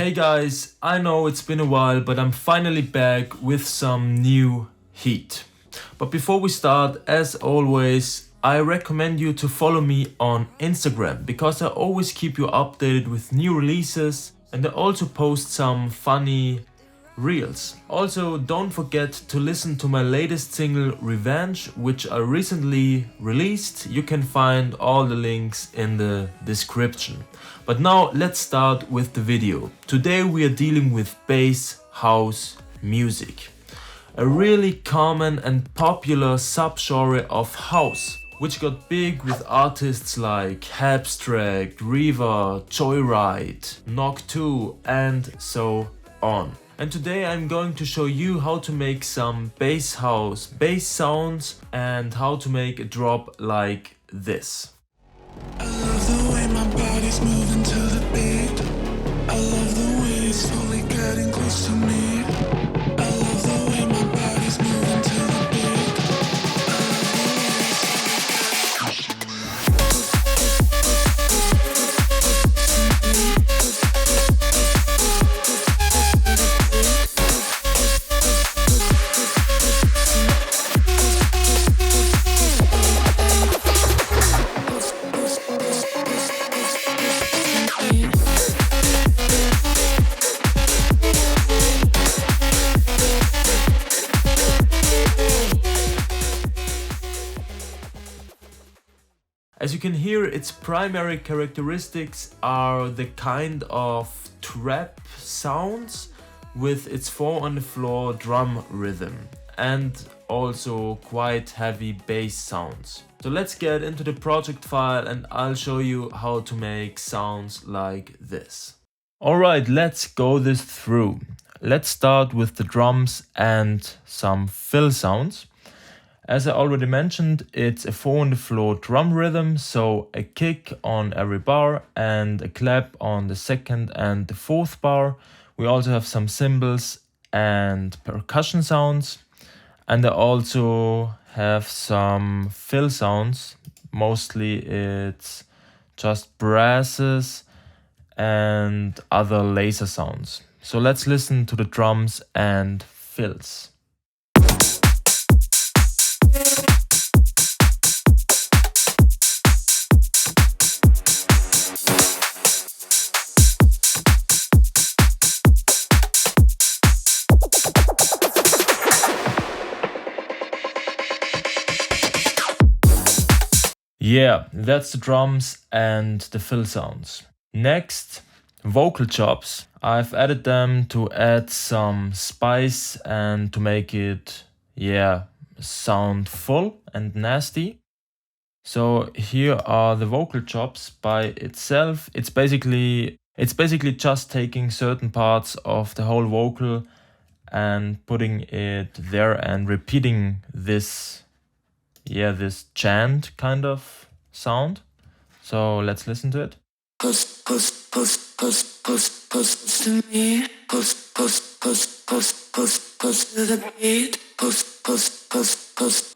Hey guys, I know it's been a while, but I'm finally back with some new heat. But before we start, as always, I recommend you to follow me on Instagram because I always keep you updated with new releases and I also post some funny reels. Also, don't forget to listen to my latest single Revenge, which I recently released. You can find all the links in the description. But now let's start with the video. Today we are dealing with bass house music, a really common and popular subgenre of house, which got big with artists like Habstrakt, Joyride, Knock2 and so on. And today I'm going to show you how to make some bass house bass sounds and how to make a drop like this. I love the way my body's moving to the beat. I love the way it's slowly getting close to me. I love the way my body's moving to the beat. I love the way it's slowly getting close to me. As you can hear, its primary characteristics are the kind of trap sounds with its 4-on-the-floor drum rhythm and also quite heavy bass sounds. So let's get into the project file and I'll show you how to make sounds like this. Alright, let's go this through. Let's start with the drums and some fill sounds. As I already mentioned, it's a 4-on-the-floor drum rhythm, so a kick on every bar and a clap on the second and the fourth bar. We also have some cymbals and percussion sounds, and I also have some fill sounds. Mostly it's just brasses and other laser sounds. So let's listen to the drums and fills. Yeah, that's the drums and the fill sounds. Next, vocal chops. I've added them to add some spice and to make it, sound full and nasty. So here are the vocal chops by itself. It's basically just taking certain parts of the whole vocal and putting it there and repeating this chant kind of sound. So let's listen to it. Push to me. Push to the beat. Push.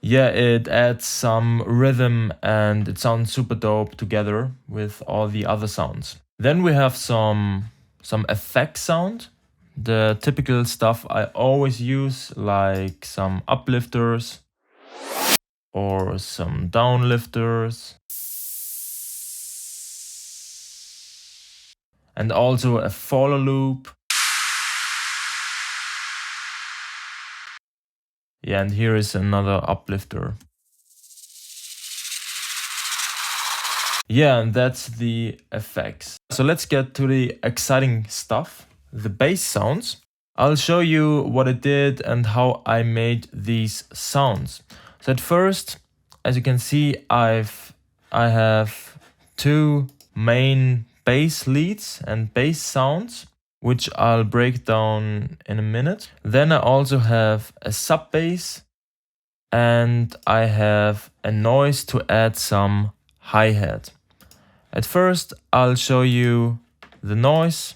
Yeah, it adds some rhythm and it sounds super dope together with all the other sounds. Then we have some effect sound. The typical stuff I always use, like some uplifters or some downlifters. And also a follow loop. Yeah, and here is another uplifter. Yeah, and that's the effects. So let's get to the exciting stuff, the bass sounds. I'll show you what I did and how I made these sounds. So at first, as you can see, I have two main bass leads and bass sounds, which I'll break down in a minute. Then I also have a sub bass and I have a noise to add some hi-hat. At first, I'll show you the noise.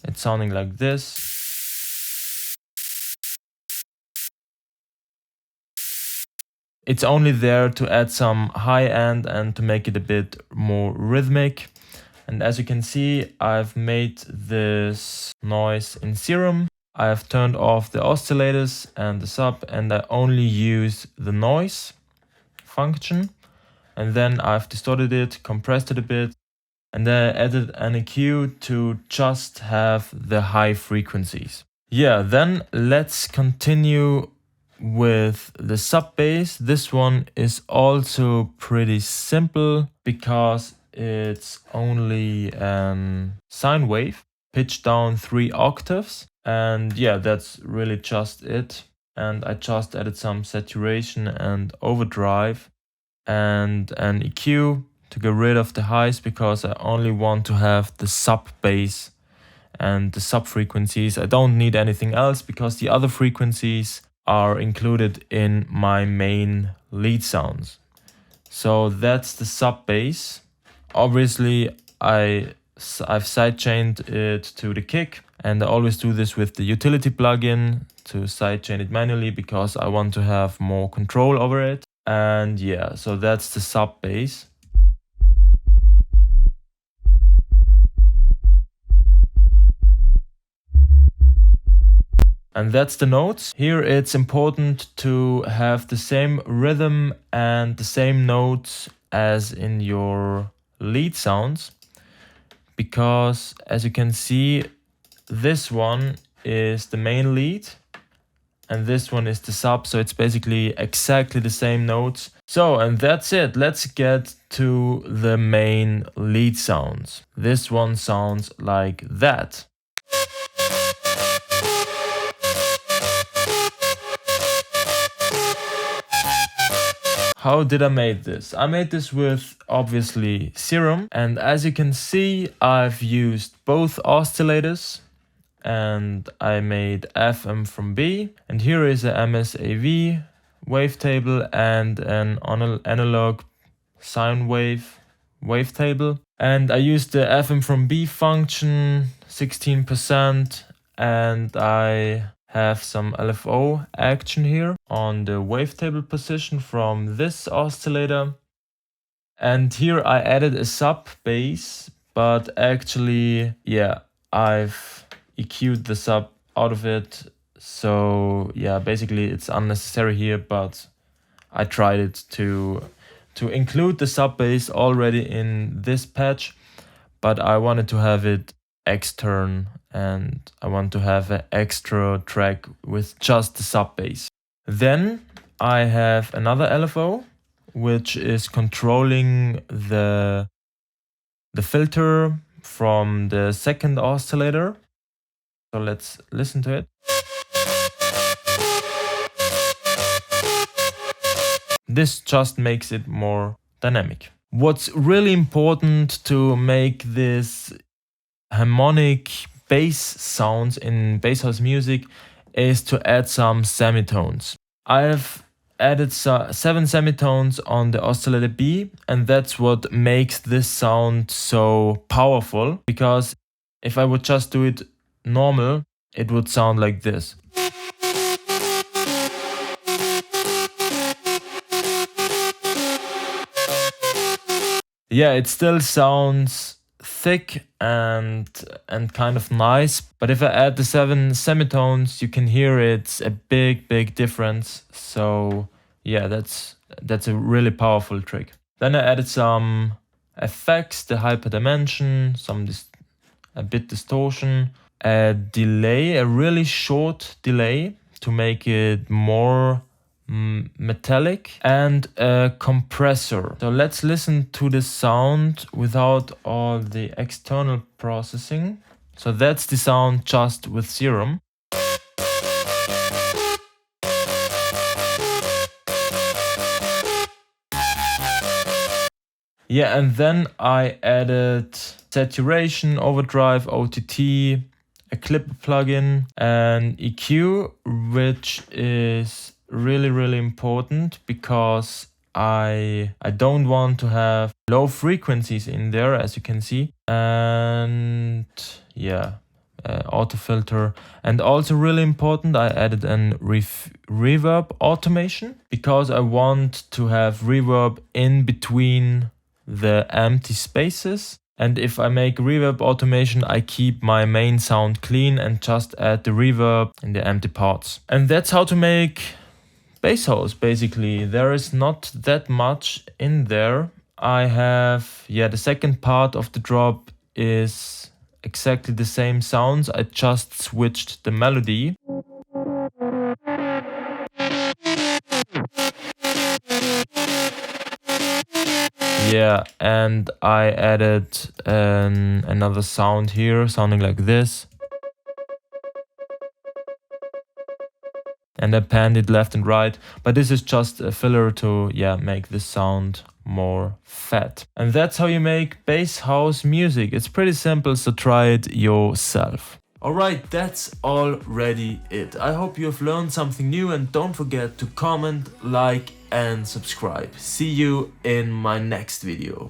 It's sounding like this. It's only there to add some high end and to make it a bit more rhythmic. And as you can see, I've made this noise in Serum. I have turned off the oscillators and the sub, and I only use the noise function. And then I've distorted it, compressed it a bit, and then I added an EQ to just have the high frequencies. Yeah, then let's continue with the sub bass. This one is also pretty simple because it's only a sine wave pitched down 3 octaves. And yeah, that's really just it. And I just added some saturation and overdrive and an EQ to get rid of the highs because I only want to have the sub bass and the sub frequencies. I don't need anything else because the other frequencies are included in my main lead sounds. So that's the sub bass. Obviously I've sidechained it to the kick, and I always do this with the utility plugin to sidechain it manually because I want to have more control over it. And yeah, so that's the sub bass. And that's the notes. Here it's important to have the same rhythm and the same notes as in your lead sounds, because as you can see, this one is the main lead and this one is the sub, so it's basically exactly the same notes. So, and that's it. Let's get to the main lead sounds. This one sounds like that. How did I make this? I made this with obviously Serum, and as you can see, I've used both oscillators and I made FM from B, and here is a MSAV wavetable and an analog sine wave wavetable, and I used the FM from B function 16%, and I have some LFO action here on the wavetable position from this oscillator. And here I added a sub bass, but actually, yeah, I've EQ'd the sub out of it. So yeah, basically it's unnecessary here, but I tried it to include the sub bass already in this patch, but I wanted to have it extern and I want to have an extra track with just the sub bass. Then I have another LFO which is controlling the filter from the second oscillator. So let's listen to it. This just makes it more dynamic. What's really important to make this harmonic bass sounds in bass house music is to add some semitones. I've added 7 semitones on the oscillator B, and that's what makes this sound so powerful, because if I would just do it normal, it would sound like this. Yeah, it still sounds thick and kind of nice, but if I add the 7 semitones, you can hear it's a big difference. So yeah, that's a really powerful trick. Then I added some effects, the hyperdimension, a bit distortion, a delay, a really short delay to make it more metallic, and a compressor. So let's listen to the sound without all the external processing. So that's the sound just with Serum. Yeah, and then I added saturation, overdrive, OTT, a clipper plugin, and EQ, which is really important because I don't want to have low frequencies in there, as you can see. And yeah, auto filter. And also really important, I added an reverb automation because I want to have reverb in between the empty spaces. And if I make reverb automation, I keep my main sound clean and just add the reverb in the empty parts. And that's how to make bass house basically. There is not that much in there. I have, the second part of the drop is exactly the same sounds. I just switched the melody. Yeah, and I added another sound here, sounding like this. And I panned it left and right, but this is just a filler to, make this sound more fat. And that's how you make bass house music. It's pretty simple, so try it yourself. Alright, that's already it. I hope you have learned something new, and don't forget to comment, like and subscribe. See you in my next video.